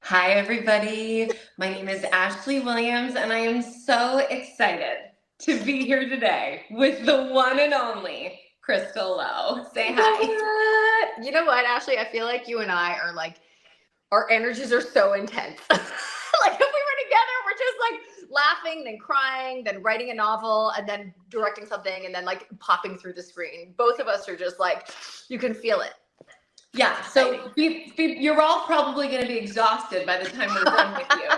Hi, everybody. My name is Ashley Williams, and I am so excited to be here today with the one and only Crystal Lowe. Say hi. You know what, Ashley? I feel like you and I are like, our energies are so intense. Like if we were together, we're just like laughing, then crying, then writing a novel, and then directing something, and then like popping through the screen. Both of us are just like, you can feel it. Yeah, so you're all probably going to be exhausted by the time we're done with you.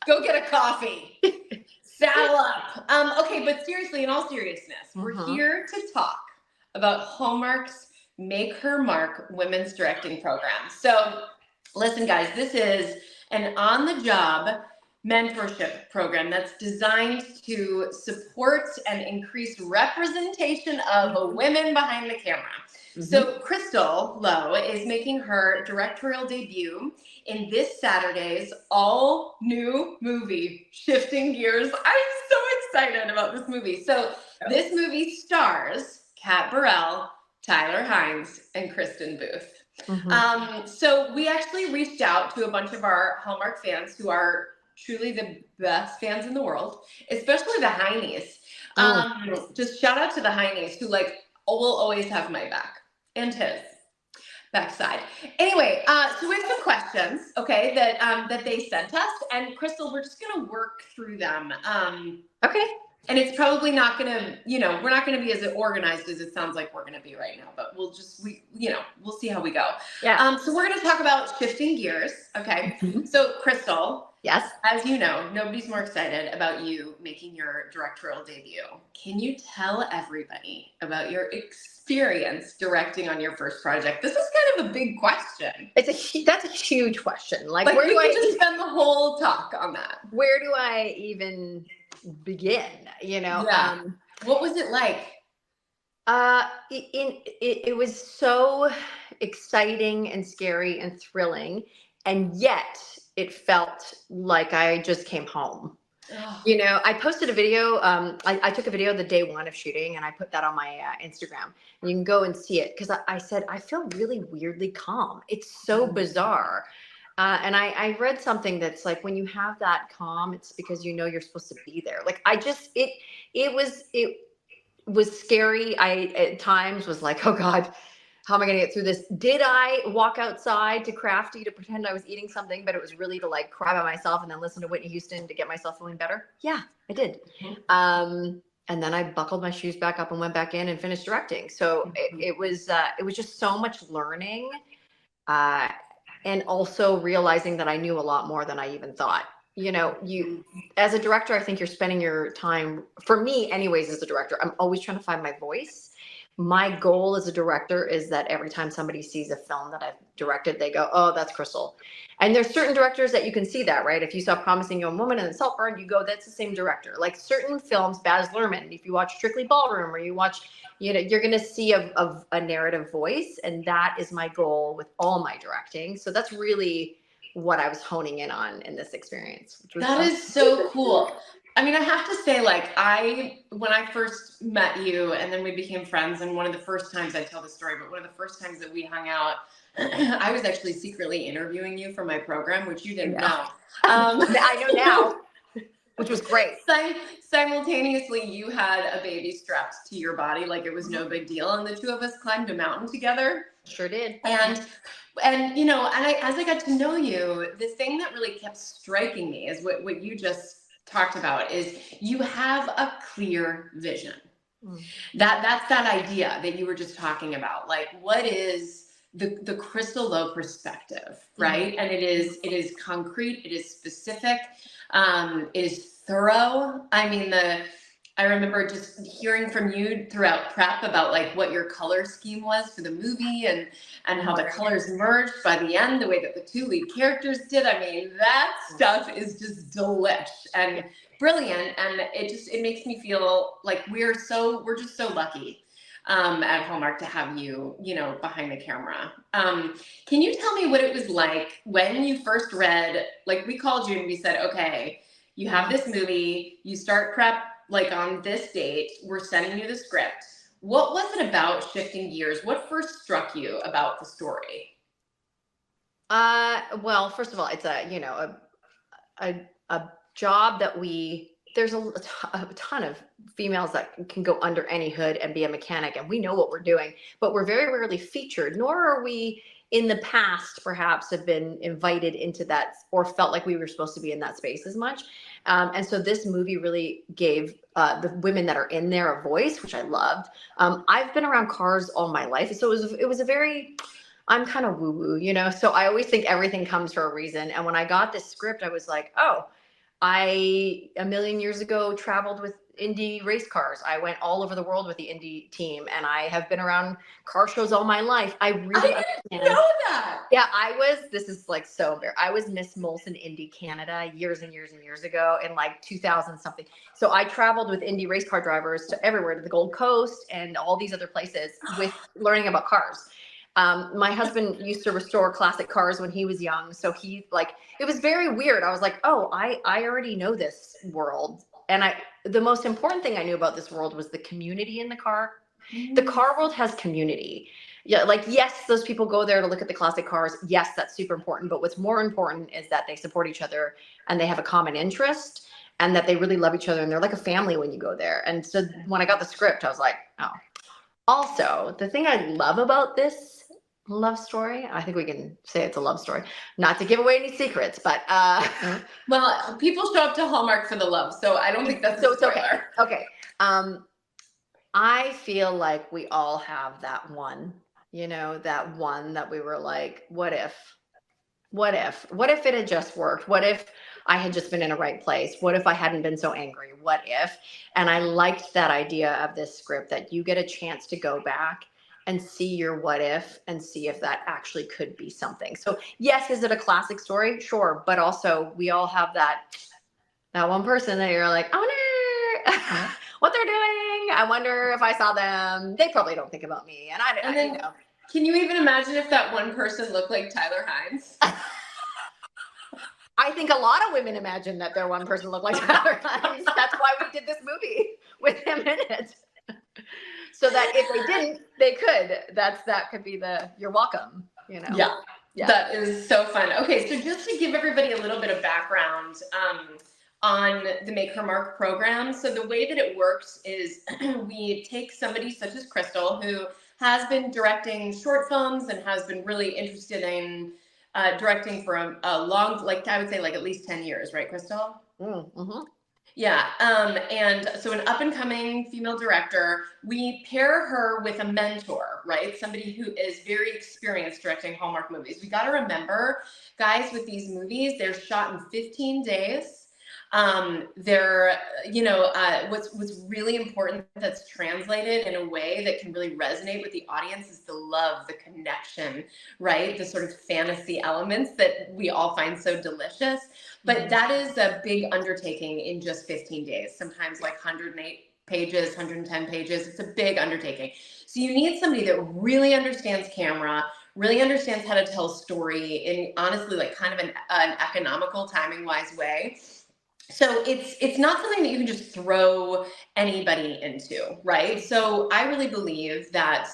Go get a coffee. Saddle up. Okay, but seriously, in all seriousness, we're here to talk about Hallmark's Make Her Mark Women's Directing Program. So listen, guys, this is an on-the-job mentorship program that's designed to support and increase representation of women behind the camera. So Crystal Lowe is making her directorial debut in this Saturday's all-new movie, Shifting Gears. I'm so excited about this movie. So this movie stars Kat Burrell, Tyler Hines, and Kristen Booth. So we actually reached out to a bunch of our Hallmark fans who are truly the best fans in the world, especially the Heinies. Just shout out to the Heinies who will always have my back and his backside. Anyway, so we have some questions, okay, that they sent us, and Crystal, we're just gonna work through them. Okay. And it's probably not gonna, we're not gonna be as organized as it sounds like we're gonna be right now, but we'll see how we go. Yeah. So we're gonna talk about shifting gears, okay? So Crystal, yes, as you know, nobody's more excited about you making your directorial debut. Can you tell everybody about your experience directing on your first project? This is kind of a big question. that's a huge question. Like where do I just spend the whole talk on that? Where do I even begin? Yeah. What was it like? It was so exciting and scary and thrilling, and yet it felt like I just came home. I posted a video. I took a video the day one of shooting, and I put that on my Instagram. And you can go and see it, because I said I feel really weirdly calm. It's so bizarre. And I read something that's like, when you have that calm, it's because you're supposed to be there. Like it was scary. I at times was like, oh God, how am I going to get through this? Did I walk outside to Crafty to pretend I was eating something, but it was really to like cry by myself and then listen to Whitney Houston to get myself feeling better? Yeah, I did. And then I buckled my shoes back up and went back in and finished directing. So it was just so much learning. And also realizing that I knew a lot more than I even thought. You as a director, I think you're spending your time, for me anyways, as a director, I'm always trying to find my voice. My goal as a director is that every time somebody sees a film that I've directed, they go, oh, that's Crystal. And there's certain directors that you can see that, right? If you saw Promising Young Woman and Saltburn, you go, that's the same director. Like certain films, Baz Luhrmann, if you watch Strictly Ballroom, or you watch, you're going to see a narrative voice. And that is my goal with all my directing. So that's really what I was honing in on in this experience. That is so cool. I mean, I have to say, when I first met you and then we became friends, and one of the first times I tell the story, but one of the first times that we hung out, I was actually secretly interviewing you for my program, which you didn't know. I know now, which was great. Simultaneously, you had a baby strapped to your body like it was no big deal, and the two of us climbed a mountain together. Sure did. And as I got to know you, the thing that really kept striking me is what you just talked about is you have a clear vision. That's that idea that you were just talking about. Like, what is the Crystal Lowe perspective, right? And it is concrete, it is specific, it is thorough. I mean, I remember just hearing from you throughout prep about what your color scheme was for the movie and how the colors merged by the end, the way that the two lead characters did. I mean, that stuff is just delish and brilliant. And it makes me feel like we're just so lucky at Hallmark to have you, behind the camera. Can you tell me what it was like when you first read, we called you and we said, okay, you have this movie, you start prep on this date, we're sending you the script. What was it about Shifting Gears? What first struck you about the story? Well, first of all, it's a job that there's a ton of females that can go under any hood and be a mechanic, and we know what we're doing, but we're very rarely featured, nor are we in the past perhaps have been invited into that or felt like we were supposed to be in that space as much. And so this movie really gave the women that are in there a voice, which I loved. I've been around cars all my life, so it was a very, I'm kind of woo woo, so I always think everything comes for a reason. And when I got this script, I was like, oh, I, a million years ago, traveled with Indy race cars. I went all over the world with the Indy team, and I have been around car shows all my life. I really I didn't know that. Yeah, this is like so embarrassing. I was Miss Molson Indy Canada years and years and years ago in like 2000 something. So I traveled with Indy race car drivers to everywhere, to the Gold Coast and all these other places with learning about cars. My husband used to restore classic cars when he was young. So it was very weird. I was like, oh, I already know this world. And the most important thing I knew about this world was the community in the car. The car world has community. Yeah, like, yes, those people go there to look at the classic cars. Yes, that's super important. But what's more important is that they support each other and they have a common interest and that they really love each other. And they're like a family when you go there. And so when I got the script, I was like, oh. Also, the thing I love about this love story, I think we can say it's a love story, not to give away any secrets, but well, people show up to Hallmark for the love, so I don't think that's so it's okay. Okay. I feel like we all have that one, that one that we were like, what if it had just worked? What if I had just been in a right place? What if I hadn't been so angry? What if? And I liked that idea of this script, that you get a chance to go back and see your what if and see if that actually could be something. So yes, is it a classic story? Sure. But also we all have that one person that you're like, I wonder what they're doing. I wonder if I saw them. They probably don't think about me. And then, can you even imagine if that one person looked like Tyler Hines? I think a lot of women imagine that their one person looked like Tyler Hines. That's why we did this movie with him in it. So that if they didn't, they could. That could be you're welcome, Yeah. That is so fun. Okay, so just to give everybody a little bit of background on the Make Her Mark program. So the way that it works is we take somebody such as Crystal, who has been directing short films and has been really interested in directing for a long, I would say at least 10 years, right, Crystal? Mm-hmm. Yeah, and so an up-and-coming female director, we pair her with a mentor, right? Somebody who is very experienced directing Hallmark movies. We got to remember, guys, with these movies, they're shot in 15 days. What's really important that's translated in a way that can really resonate with the audience is the love, the connection, right? The sort of fantasy elements that we all find so delicious. But that is a big undertaking in just 15 days, sometimes 108 pages, 110 pages. It's a big undertaking. So you need somebody that really understands camera, really understands how to tell story in honestly kind of an economical, timing-wise way. So it's not something that you can just throw anybody into, right? So I really believe that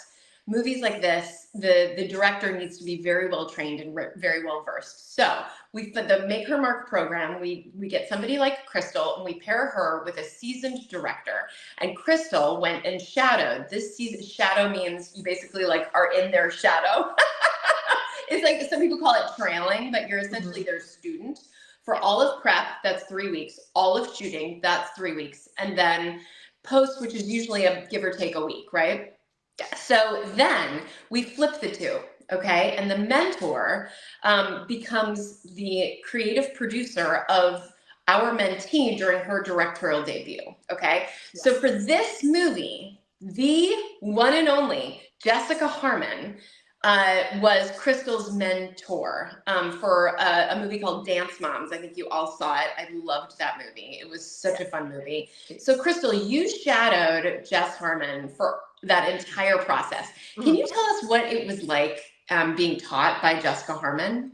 movies like this, the director needs to be very well trained and very well versed. So for the Make Her Mark program, we get somebody like Crystal and we pair her with a seasoned director. And Crystal went and shadowed. This season, shadow means you basically are in their shadow. It's some people call it trailing, but you're essentially their student. For all of prep, that's 3 weeks. All of shooting, that's 3 weeks. And then post, which is usually a give or take a week, right? So then we flip the two, okay? And the mentor becomes the creative producer of our mentee during her directorial debut, okay? Yes. So for this movie, the one and only Jessica Harmon was Crystal's mentor for a movie called Dance Moms. I think you all saw it. I loved that movie. It was such a fun movie. So Crystal, you shadowed Jess Harmon for that entire process. Can you tell us what it was like being taught by Jessica Harmon?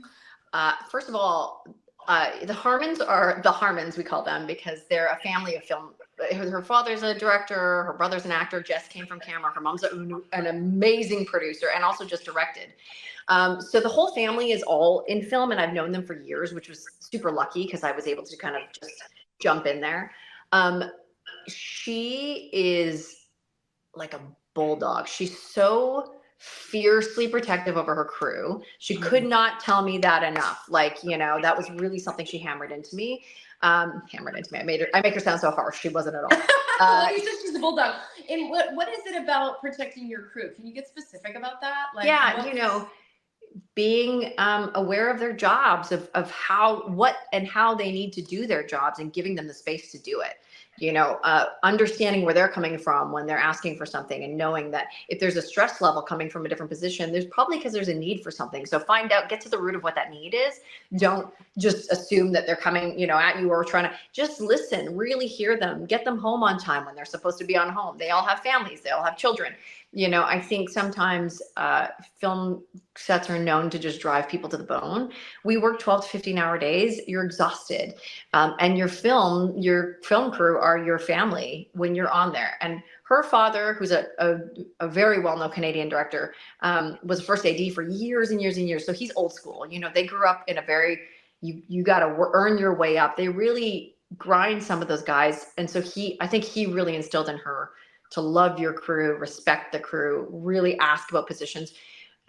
First of all, the Harmons are the Harmons, we call them, because they're a family of film. Her father's a director, her brother's an actor. Jess came from camera. Her mom's an amazing producer and also just directed. So the whole family is all in film, and I've known them for years, which was super lucky because I was able to kind of just jump in there. She is like a bulldog. She's so fiercely protective over her crew. She could not tell me that enough. Like, that was really something she hammered into me. I make her sound so harsh. She wasn't at all. Well, you said she's a bulldog. And what is it about protecting your crew? Can you get specific about that? Yeah, being aware of their jobs, of how they need to do their jobs, and giving them the space to do it. Understanding where they're coming from when they're asking for something, and knowing that if there's a stress level coming from a different position, there's probably because there's a need for something. So get to the root of what that need is. Don't just assume that they're coming, at you, or trying to just listen, really hear them, get them home on time when they're supposed to be on home. They all have families, they all have children. I think sometimes film sets are known to just drive people to the bone. We work 12 to 15-hour days. You're exhausted. And your film crew are your family when you're on there. And her father, who's a very well-known Canadian director, was first AD for years and years and years. So he's old school. They grew up in a very, you got to earn your way up. They really grind some of those guys. And so I think he really instilled in her to love your crew, respect the crew, really ask about positions.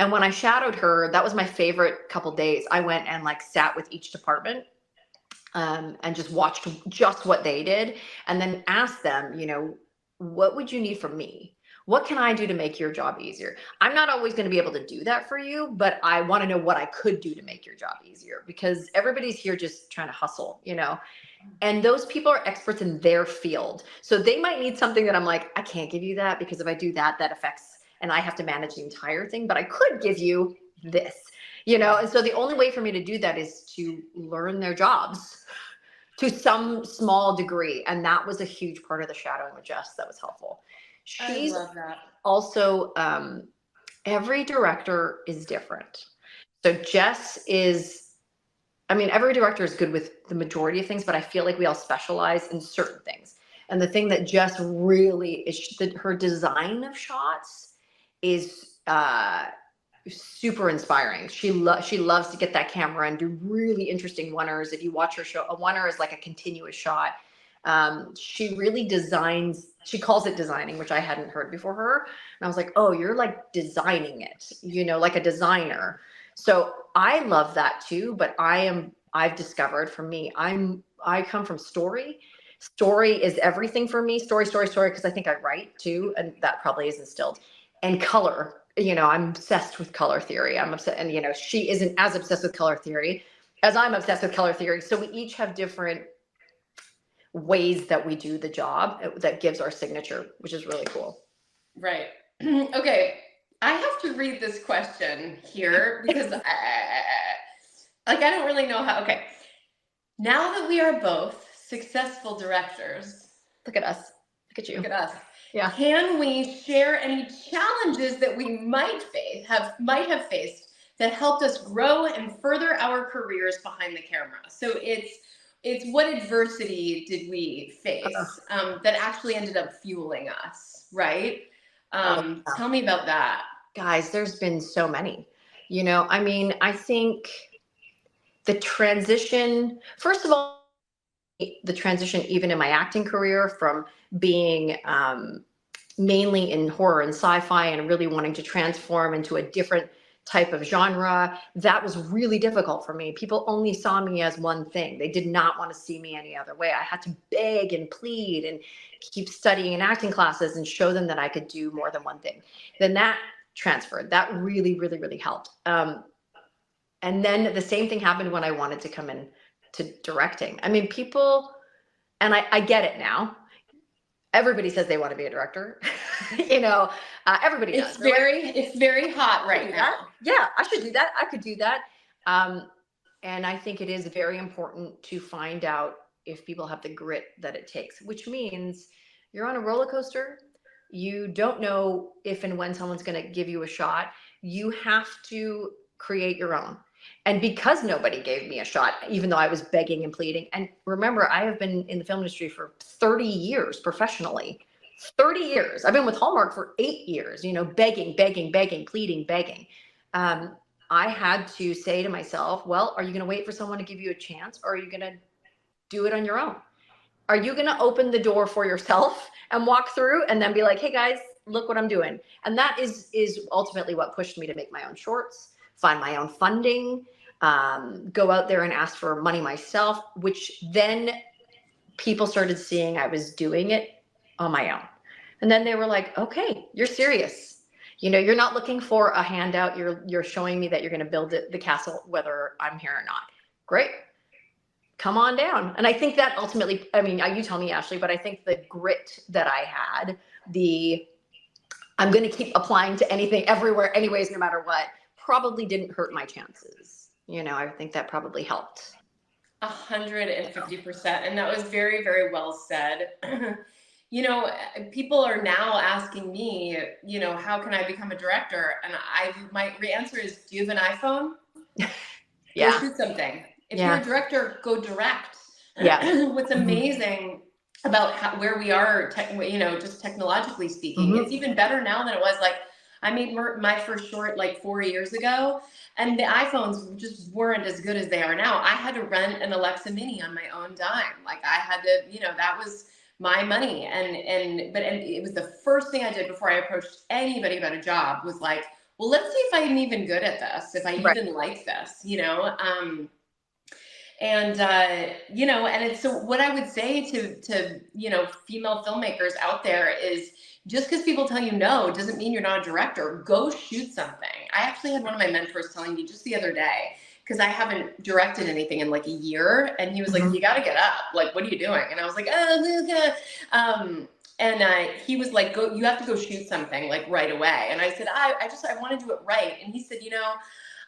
And when I shadowed her, that was my favorite couple days. I went and sat with each department and just watched just what they did, and then asked them, what would you need from me? What can I do to make your job easier? I'm not always going to be able to do that for you, but I want to know what I could do to make your job easier, because everybody's here just trying to hustle, And those people are experts in their field. So they might need something that I'm like, I can't give you that, because if I do that, that affects, and I have to manage the entire thing, but I could give you this, And so the only way for me to do that is to learn their jobs to some small degree. And that was a huge part of the shadowing with Jess that was helpful. She's I love that. Also, every director is different. So Jess is, every director is good with the majority of things, but I feel like we all specialize in certain things. And the thing that Jess really is, her design of shots is super inspiring. She loves to get that camera and do really interesting one-ers. If you watch her show, a one-er is like a continuous shot. She really designs, she calls it designing, which I hadn't heard before her. And I was like, oh, you're like designing it, like a designer. So I love that too, but I've discovered for me, I come from story. Story is everything for me. Story, because I think I write too, and that probably is instilled. And color, I'm obsessed with color theory. I'm obsessed, and she isn't as obsessed with color theory as I'm obsessed with color theory. So we each have different ways that we do the job that gives our signature, which is really cool. Right. Okay. I have to read this question here because I don't really know how. Okay. Now that we are both successful directors. Look at us. Look at you. Look at us. Yeah. Can we share any challenges that we might have faced that helped us grow and further our careers behind the camera? So it's what adversity did we face that actually ended up fueling us, right? Tell me about that. Guys, there's been so many. I think the transition, first of all, the transition even in my acting career from being mainly in horror and sci-fi and really wanting to transform into a different type of genre, that was really difficult for me. People only saw me as one thing. They did not want to see me any other way. I had to beg and plead and keep studying in acting classes and show them that I could do more than one thing. Then that transferred. That really, really, really helped. And then the same thing happened when I wanted to come in to directing. People, and I get it now. Everybody says they want to be a director. Everybody does. It's very hot right now. Yeah, I should do that. I could do that. And I think it is very important to find out if people have the grit that it takes, which means you're on a roller coaster. You don't know if and when someone's going to give you a shot. You have to create your own. And because nobody gave me a shot, even though I was begging and pleading, and remember, I have been in the film industry for 30 years professionally. 30 years. I've been with Hallmark for 8 years, begging, pleading, begging. I had to say to myself, well, are you going to wait for someone to give you a chance, or are you going to do it on your own? Are you going to open the door for yourself and walk through and then be like, hey guys, look what I'm doing? And that is ultimately what pushed me to make my own shorts, find my own funding, go out there and ask for money myself, which then people started seeing I was doing it on my own. And then they were like, okay, you're serious. You know, you're not looking for a handout. You're showing me that you're going to build the castle, whether I'm here or not. Great. Come on down. And I think that ultimately, I mean, you tell me, Ashley, but I think the grit that I had, I'm going to keep applying to anything, everywhere, anyways, no matter what, probably didn't hurt my chances. You know, I think that probably helped. 150%. And that was very, very well said. You know, people are now asking me, you know, how can I become a director? And my answer is, do you have an iPhone? Yeah. Go shoot something. If you're a director, go direct. Yeah. What's amazing about where we are, you know, just technologically speaking, it's even better now than it was. Like, I made my first short like 4 years ago, and the iPhones just weren't as good as they are now. I had to rent an Alexa Mini on my own dime. Like, I had to, you know, that was my money. And it was the first thing I did before I approached anybody about a job, was like, well, let's see if I'm even good at this, if I even like this, you know? You know, and it's, so what I would say to, you know, female filmmakers out there is, just because people tell you no doesn't mean you're not a director. Go shoot something. I actually had one of my mentors telling me just the other day, because I haven't directed anything in like a year, and he was like, you got to get up. Like, what are you doing? And I was like, he was like, you have to go shoot something like right away. And I said, I want to do it right. And he said, you know,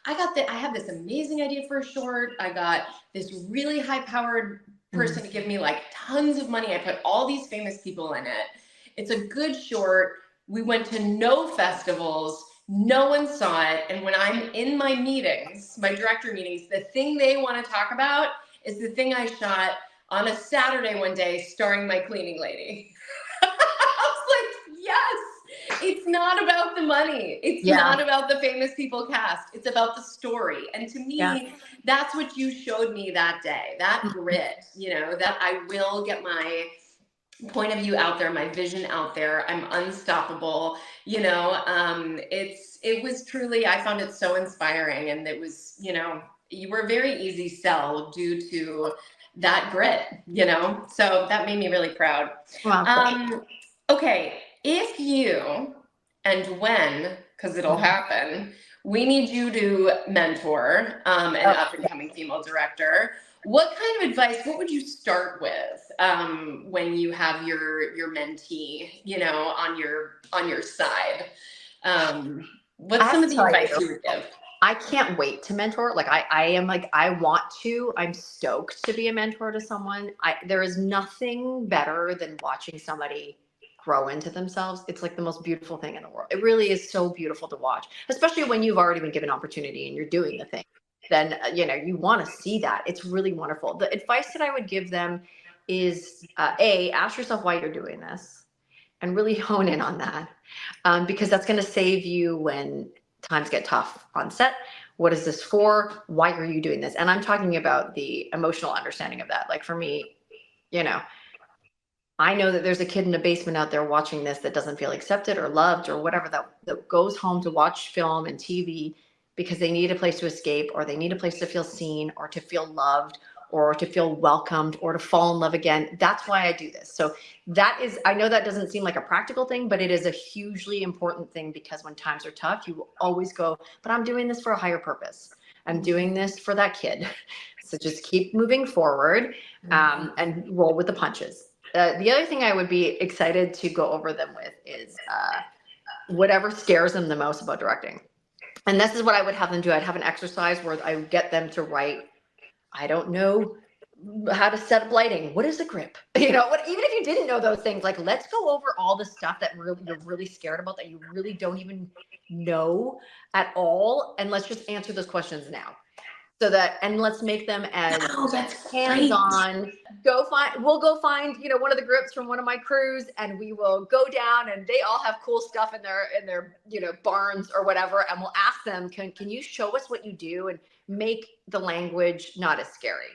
I have this amazing idea for a short. I got this really high-powered person to give me like tons of money. I put all these famous people in it. It's a good short. We went to no festivals. No one saw it. And when I'm in my meetings, my director meetings, the thing they want to talk about is the thing I shot on a Saturday one day starring my cleaning lady. I was like, yes, it's not about the money. It's not about the famous people cast. It's about the story. And to me, that's what you showed me that day, that grit, you know, that I will get my point of view out there, my vision out there. I'm unstoppable. You know, it was truly, I found it so inspiring. And it was, you know, you were a very easy sell due to that grit, you know, so that made me really proud. Wow. Okay. If you, and when, because it'll happen, we need you to mentor an up and coming female director. What kind of advice, what would you start with when you have your mentee, you know, on your side? What's some of the advice you would give? I can't wait to mentor. Like I am like, I want to, I'm stoked to be a mentor to someone. There is nothing better than watching somebody grow into themselves. It's like the most beautiful thing in the world. It really is so beautiful to watch, especially when you've already been given opportunity and you're doing the thing. Then, you know, you want to see that. It's really wonderful. The advice that I would give them is, ask yourself why you're doing this and really hone in on that, because that's going to save you when times get tough on set. What is this for? Why are you doing this? And I'm talking about the emotional understanding of that. Like for me, you know, I know that there's a kid in a basement out there watching this that doesn't feel accepted or loved or whatever, that goes home to watch film and TV because they need a place to escape, or they need a place to feel seen, or to feel loved, or to feel welcomed, or to fall in love again. That's why I do this. So that is, I know that doesn't seem like a practical thing, but it is a hugely important thing, because when times are tough, you will always go, but I'm doing this for a higher purpose. I'm doing this for that kid. So just keep moving forward and roll with the punches. The other thing I would be excited to go over them with is whatever scares them the most about directing. And this is what I would have them do. I'd have an exercise where I would get them to write, I don't know how to set up lighting. What is a grip? You know, even if you didn't know those things, like, let's go over all the stuff that you're really scared about, that you really don't even know at all. And let's just answer those questions now. So that, and let's make them as that's hands-on. We'll go find, you know, one of the groups from one of my crews, and we will go down, and they all have cool stuff in their, you know, barns or whatever. And we'll ask them, can you show us what you do and make the language not as scary?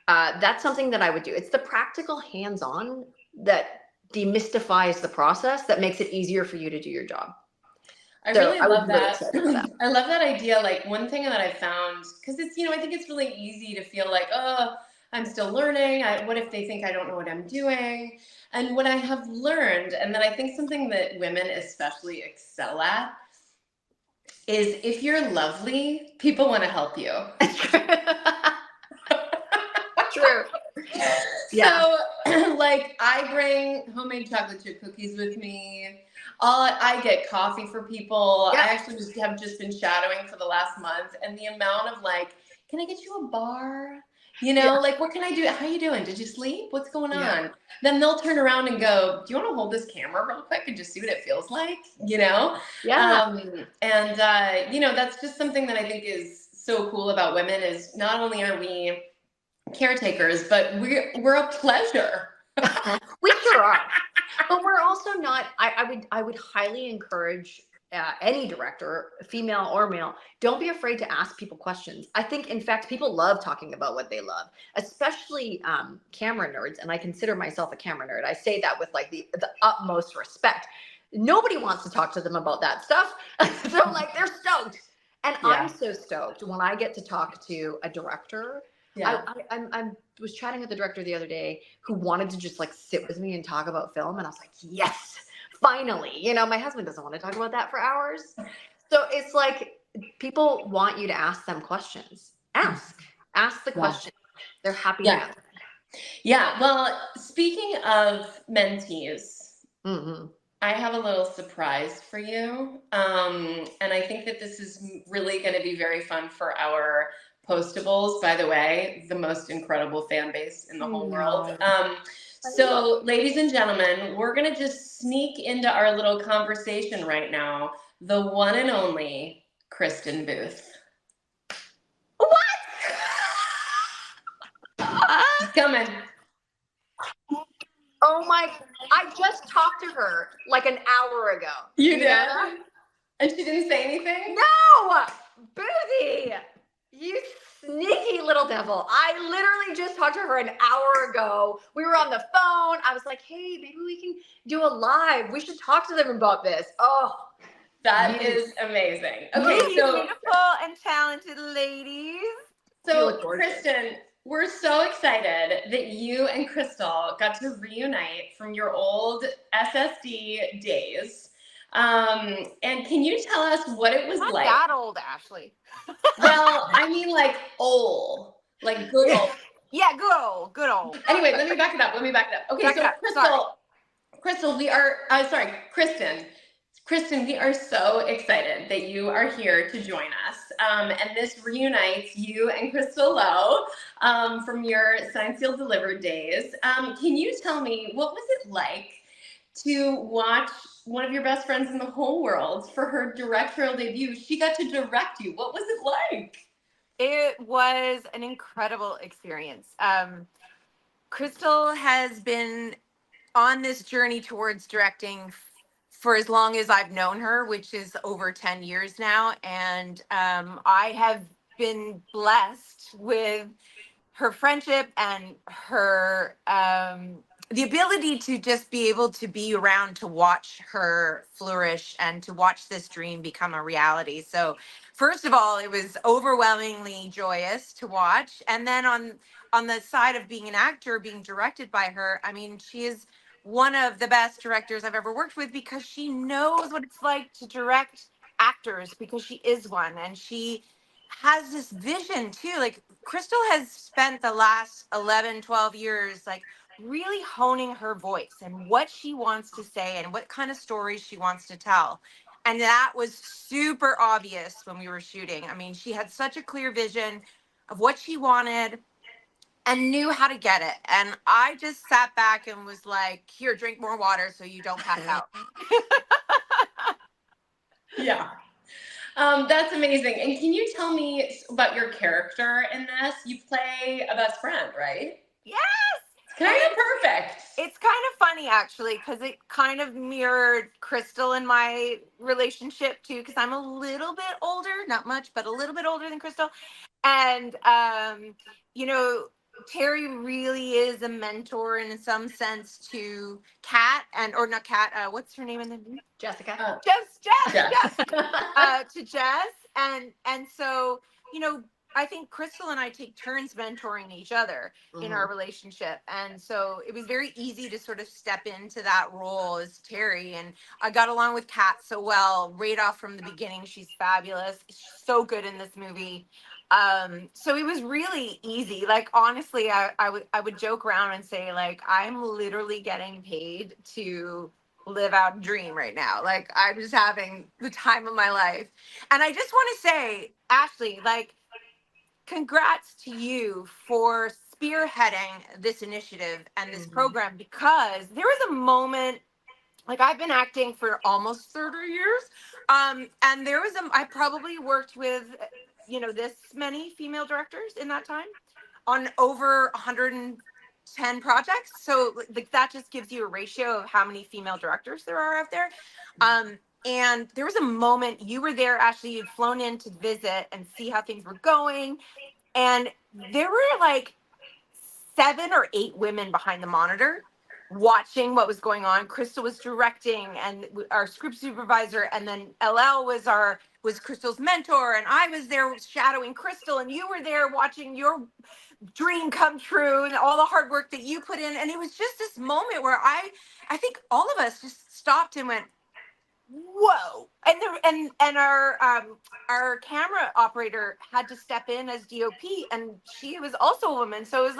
That's something that I would do. It's the practical hands-on that demystifies the process, that makes it easier for you to do your job. I really love that. I love that idea. Like, one thing that I found, because it's, you know, I think it's really easy to feel like, oh, I'm still learning. What if they think I don't know what I'm doing? And what I have learned, and that I think something that women especially excel at, is if you're lovely, people want to help you. True. Yeah. So, like, I bring homemade chocolate chip cookies with me. I get coffee for people. Yeah. I actually have just been shadowing for the last month, and the amount of like, can I get you a bar? You know, like, what can I do? How you doing? Did you sleep? What's going on? Then they'll turn around and go, do you want to hold this camera real quick and just see what it feels like? You know? Yeah. You know, that's just something that I think is so cool about women, is not only are we caretakers, but we're a pleasure. We sure are. But we're also not, I would highly encourage any director, female or male, don't be afraid to ask people questions. I think, in fact, people love talking about what they love, especially camera nerds. And I consider myself a camera nerd. I say that with like the utmost respect. Nobody wants to talk to them about that stuff. So like, they're stoked. And I'm so stoked when I get to talk to a director. Yeah. I was chatting with the director the other day who wanted to just like sit with me and talk about film. And I was like, yes, finally. You know, my husband doesn't want to talk about that for hours. So it's like, people want you to ask them questions. Ask the question. They're happy to answer. Yeah. Well, speaking of mentees, I have a little surprise for you. And I think that this is really going to be very fun for our Postables, by the way, the most incredible fan base in the whole world. So, ladies and gentlemen, we're going to just sneak into our little conversation right now. The one and only Kristen Booth. What? She's coming. Oh my, I just talked to her like an hour ago. You did? And she didn't say anything? No! Boothie! You sneaky little devil. I literally just talked to her an hour ago. We were on the phone. I was like, hey, maybe we can do a live. We should talk to them about this. Oh, that is amazing. Okay, so beautiful and talented ladies. So, Kristen, we're so excited that you and Crystal got to reunite from your old SSD days. And can you tell us what it was Not like? Not that old, Ashley. Well, I mean, like old, like good old. Yeah, good old. Anyway, let me back it up. Okay, so Crystal, Kristen, we are so excited that you are here to join us. And this reunites you and Crystal Lowe from your Signed, Sealed, Delivered days. Can you tell me, what was it like to watch one of your best friends in the whole world for her directorial debut? She got to direct you. What was it like? It was an incredible experience. Crystal has been on this journey towards directing for as long as I've known her, which is over 10 years now. And I have been blessed with her friendship and her the ability to just be able to be around to watch her flourish and to watch this dream become a reality. So first of all, it was overwhelmingly joyous to watch. And then on the side of being an actor, being directed by her, I mean, she is one of the best directors I've ever worked with, because she knows what it's like to direct actors, because she is one. And she has this vision too. Like, Crystal has spent the last 11, 12 years, like, really honing her voice and what she wants to say and what kind of stories she wants to tell. And that was super obvious when we were shooting. I mean, she had such a clear vision of what she wanted and knew how to get it. And I just sat back and was like, here, drink more water so you don't pass out. Yeah. That's amazing. And can you tell me about your character in this? You play a best friend, right? Yes. It's kind of perfect. It's kind of funny actually, because it kind of mirrored Crystal and my relationship too, because I'm a little bit older, not much, but a little bit older than Crystal. And you know, Terry really is a mentor in some sense to Kat, and or not Kat, what's her name in the movie? Jessica. Jess. To Jess. And so, you know, I think Crystal and I take turns mentoring each other in our relationship. And so it was very easy to sort of step into that role as Terry. And I got along with Kat so well right off from the beginning. She's fabulous. She's so good in this movie. So it was really easy. Like, honestly, I would joke around and say, like, I'm literally getting paid to live out a dream right now. Like, I'm just having the time of my life. And I just want to say, Ashley, like, congrats to you for spearheading this initiative and this program, because there was a moment, like, I've been acting for almost 30 years. And there was I probably worked with, you know, this many female directors in that time on over 110 projects. So like that just gives you a ratio of how many female directors there are out there. And there was a moment you were there, Ashley, you'd flown in to visit and see how things were going. And there were like 7 or 8 women behind the monitor watching what was going on. Crystal was directing, and our script supervisor, and then LL was Crystal's mentor, and I was there shadowing Crystal, and you were there watching your dream come true and all the hard work that you put in. And it was just this moment where I think all of us just stopped and went, whoa. And our camera operator had to step in as DOP, and she was also a woman. So it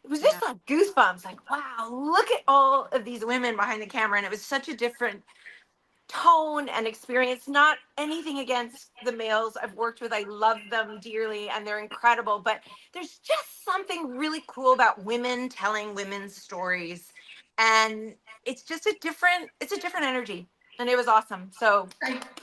was just like goosebumps, like, wow, look at all of these women behind the camera. And it was such a different tone and experience. Not anything against the males I've worked with. I love them dearly and they're incredible, but there's just something really cool about women telling women's stories. And it's a different energy. And it was awesome. So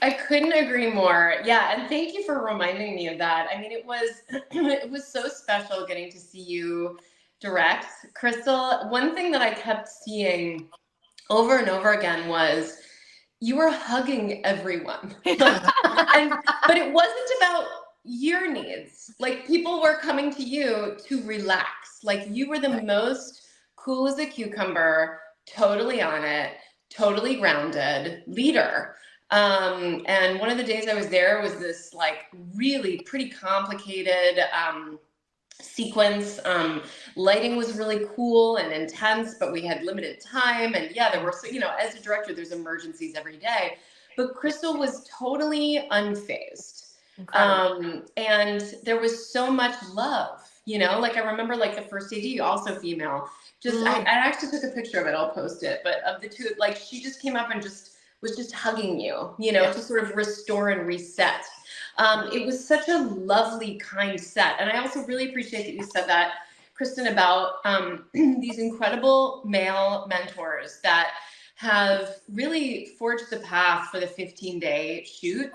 I couldn't agree more. Yeah, and thank you for reminding me of that. I mean, it was so special getting to see you direct, Crystal. One thing that I kept seeing over and over again was you were hugging everyone. But it wasn't about your needs. Like, people were coming to you to relax. Like, you were the most cool as a cucumber, totally on it, totally grounded leader. And one of the days I was there was this like really pretty complicated sequence. Lighting was really cool and intense, but we had limited time. And yeah, there were, you know, as a director, there's emergencies every day. But Crystal was totally unfazed. And there was so much love, you know, like I remember like the first AD, also female, just, I actually took a picture of it, I'll post it, but of the two, like she just came up and was just hugging you, you know, to sort of restore and reset. It was such a lovely, kind set. And I also really appreciate that you said that, Kristen, about these incredible male mentors that have really forged the path for the 15-day shoot.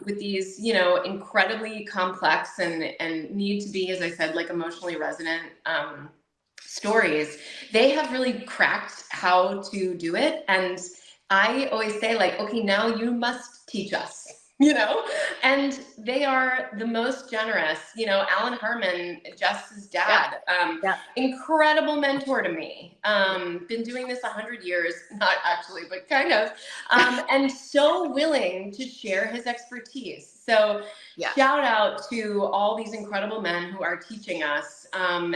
With these, you know, incredibly complex and need to be, as I said, like emotionally resonant stories. They have really cracked how to do it. And I always say, like, okay, now you must teach us, you know? And they are the most generous. You know, Alan Herman, Jess's dad, incredible mentor to me. Been doing this 100 years, not actually, but kind of, and so willing to share his expertise. So shout out to all these incredible men who are teaching us and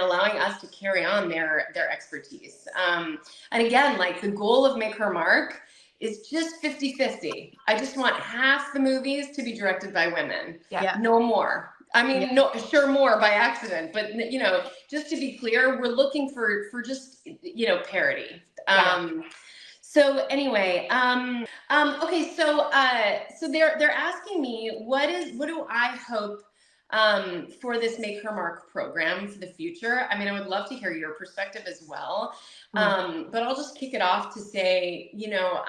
allowing us to carry on their expertise. And again, like the goal of Make Her Mark is just 50-50. I just want half the movies to be directed by women. No more. I mean, no, sure, more by accident, but you know, just to be clear, we're looking for just, you know, parity. So anyway, okay, so they're asking me what do I hope for this Make Her Mark program for the future? I mean, I would love to hear your perspective as well. But I'll just kick it off to say, you know,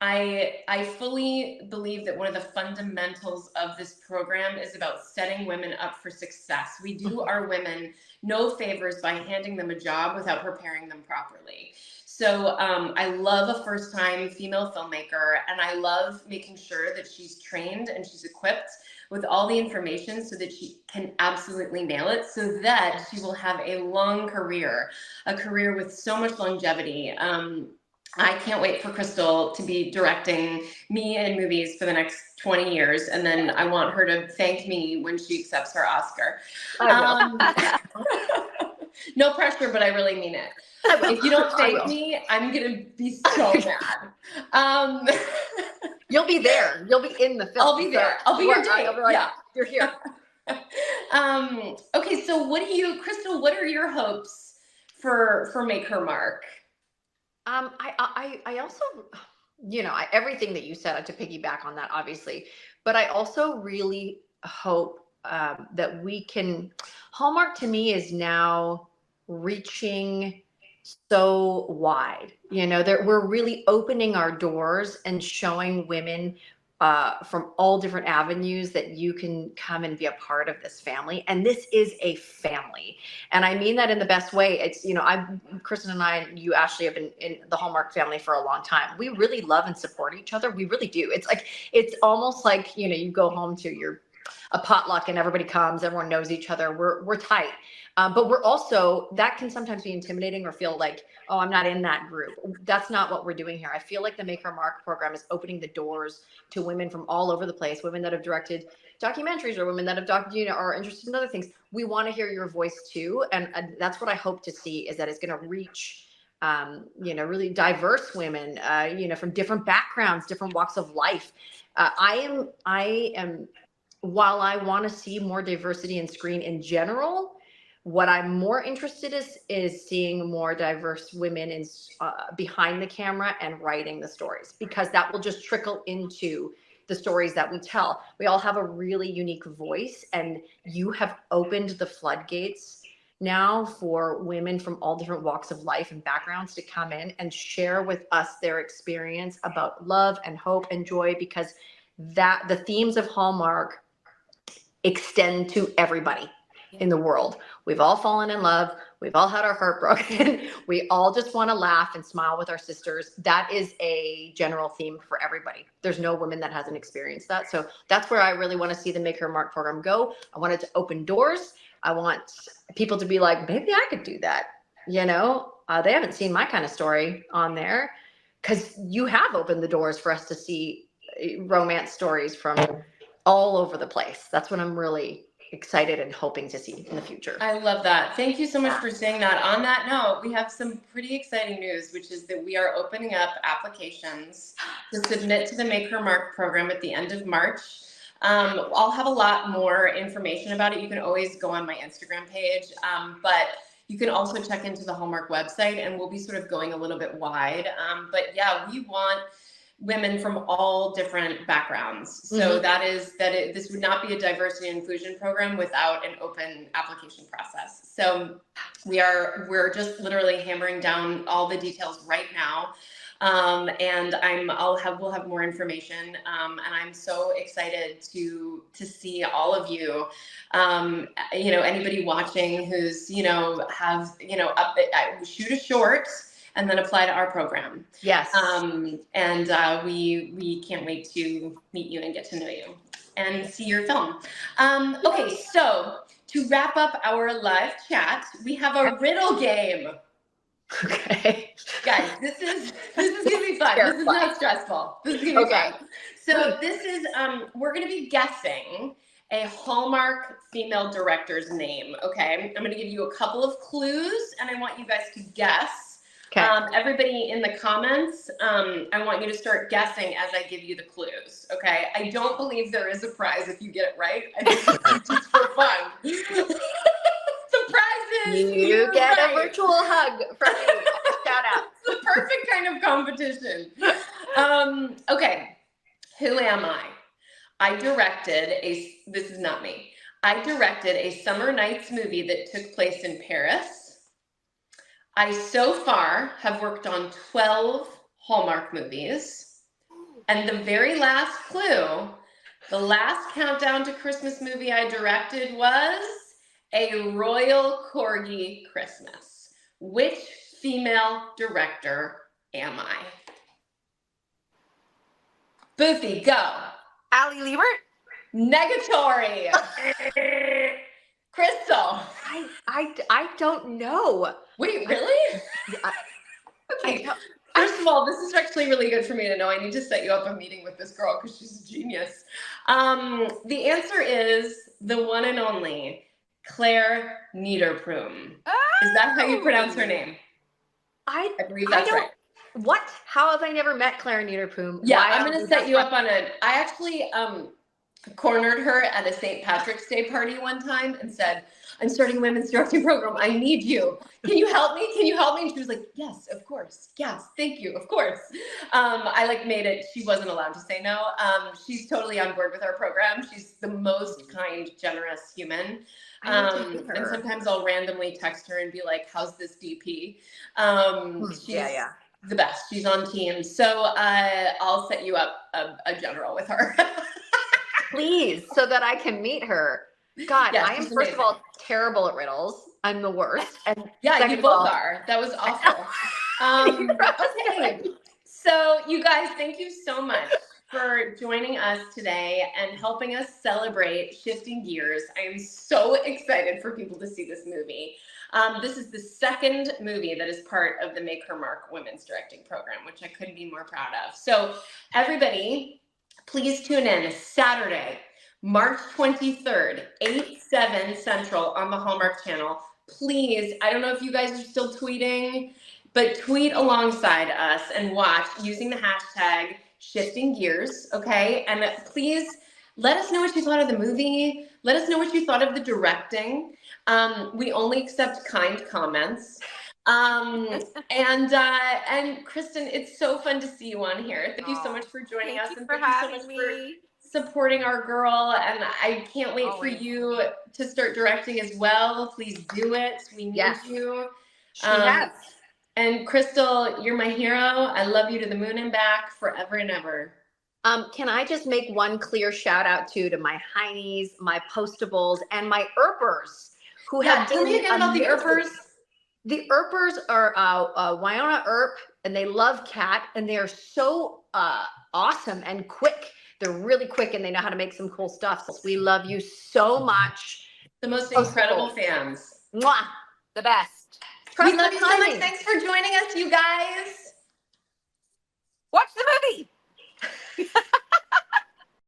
I fully believe that one of the fundamentals of this program is about setting women up for success. We do our women no favors by handing them a job without preparing them properly. So I love a first-time female filmmaker, and I love making sure that she's trained and she's equipped with all the information so that she can absolutely nail it, so that she will have a long career, a career with so much longevity. I can't wait for Crystal to be directing me in movies for the next 20 years, and then I want her to thank me when she accepts her Oscar. No pressure, but I really mean it. If you don't thank me, I'm gonna be so mad. You'll be there. You'll be in the film. I'll be there. I'll be your date. Like, yeah, you're here. Okay, so Crystal? What are your hopes for Make Her Mark? I also, everything that you said, to piggyback on that, obviously, but I also really hope that we can. Hallmark to me is now reaching so wide. We're really opening our doors and showing women from all different avenues that you can come and be a part of this family. And this is a family. And I mean that in the best way. It's, Kristen and I, you, Ashley, have been in the Hallmark family for a long time. We really love and support each other. We really do. It's almost like, you go home to a potluck and everybody comes, everyone knows each other. We're tight. But we're also, that can sometimes be intimidating or feel like, oh, I'm not in that group. That's not what we're doing here. I feel like the Make Her Mark program is opening the doors to women from all over the place, women that have directed documentaries or women that have are interested in other things. We want to hear your voice too. And that's what I hope to see, is that it's going to reach, really diverse women, from different backgrounds, different walks of life. I am, while I want to see more diversity in screen in general, what I'm more interested is seeing more diverse women in behind the camera and writing the stories, because that will just trickle into the stories that we tell. We all have a really unique voice, and you have opened the floodgates now for women from all different walks of life and backgrounds to come in and share with us their experience about love and hope and joy, because the themes of Hallmark extend to everybody in the world. We've all fallen in love. We've all had our heart broken. We all just want to laugh and smile with our sisters. That is a general theme for everybody. There's no woman that hasn't experienced that. So that's where I really want to see the Make Her Mark program go. I want it to open doors. I want people to be like, maybe I could do that. They haven't seen my kind of story on there, because you have opened the doors for us to see romance stories from all over the place. That's what I'm really excited and hoping to see in the future. I love that. Thank you so much for saying that. On that note, we have some pretty exciting news, which is that we are opening up applications to submit to the Make Her Mark program at the end of March. I'll have a lot more information about it. You can always go on my Instagram page, but you can also check into the Hallmark website, and we'll be sort of going a little bit wide. But yeah, we want women from all different backgrounds. So this would not be a diversity and inclusion program without an open application process. So we're just literally hammering down all the details right now. And we'll have more information. And I'm so excited to see all of you, anybody watching who's, shoot a short and then apply to our program. Yes. We can't wait to meet you and get to know you and see your film. Okay, so to wrap up our live chat, we have a riddle game. Okay. Guys, this is gonna be fun. This is not stressful. This is gonna be fun. So this is we're gonna be guessing a Hallmark female director's name. Okay, I'm gonna give you a couple of clues, and I want you guys to guess. Okay. Everybody in the comments, I want you to start guessing as I give you the clues. Okay. I don't believe there is a prize if you get it right. I think it's just for fun. The prize is you get a virtual hug from me. Shout out. It's the perfect kind of competition. Okay. Who am I? This is not me. I directed a summer nights movie that took place in Paris. I so far have worked on 12 Hallmark movies. And the very last clue, the last countdown to Christmas movie I directed was A Royal Corgi Christmas. Which female director am I? Boothie, go. Ali Liebert? Negatory. Crystal. I don't know. Wait, really? Okay. First of all, this is actually really good for me to know. I need to set you up a meeting with this girl because she's a genius. The answer is the one and only Claire Niederpruem. Oh! Is that how you pronounce her name? I believe that's right. What? How have I never met Claire Niederpruem? Yeah, I'm going to set you up on I actually cornered her at a St. Patrick's Day party one time and said, I'm starting a women's directing program. I need you. Can you help me? Can you help me? And she was like, yes, of course. Yes, thank you. Of course. I made it. She wasn't allowed to say no. She's totally on board with our program. She's the most kind, generous human. And sometimes I'll randomly text her and be like, how's this DP? She's the best. She's on team. So I'll set you up a general with her. Please, so that I can meet her. God, I am, first of all, terrible at riddles. I'm the worst. And yeah, you both are. That was awful. Okay. So you guys, thank you so much for joining us today and helping us celebrate Shifting Gears. I am so excited for people to see this movie. This is the second movie that is part of the Make Her Mark Women's Directing Program, which I couldn't be more proud of. So everybody, please tune in Saturday, March 23rd, 8/7 Central on the Hallmark Channel. Please, I don't know if you guys are still tweeting, but tweet alongside us and watch using the hashtag Shifting Gears, okay? And please let us know what you thought of the movie. Let us know what you thought of the directing. We only accept kind comments. And Kristen, it's so fun to see you on here. Thank you so much for joining us, and thank you so much for supporting our girl. And I can't wait for you to start directing as well. Please do it. We need you. She has. And Crystal, you're my hero. I love you to the moon and back forever and ever. Can I just make one clear shout out to my Heinies, my Postables, and my Earpers who have tell me again about the Earpers. The Earpers are Wyona Earp, and they love cat, and they are so awesome and quick. They're really quick, and they know how to make some cool stuff. So we love you so much. The most incredible fans. Mwah. The best. We love you so much. Thanks for joining us, you guys. Watch the movie.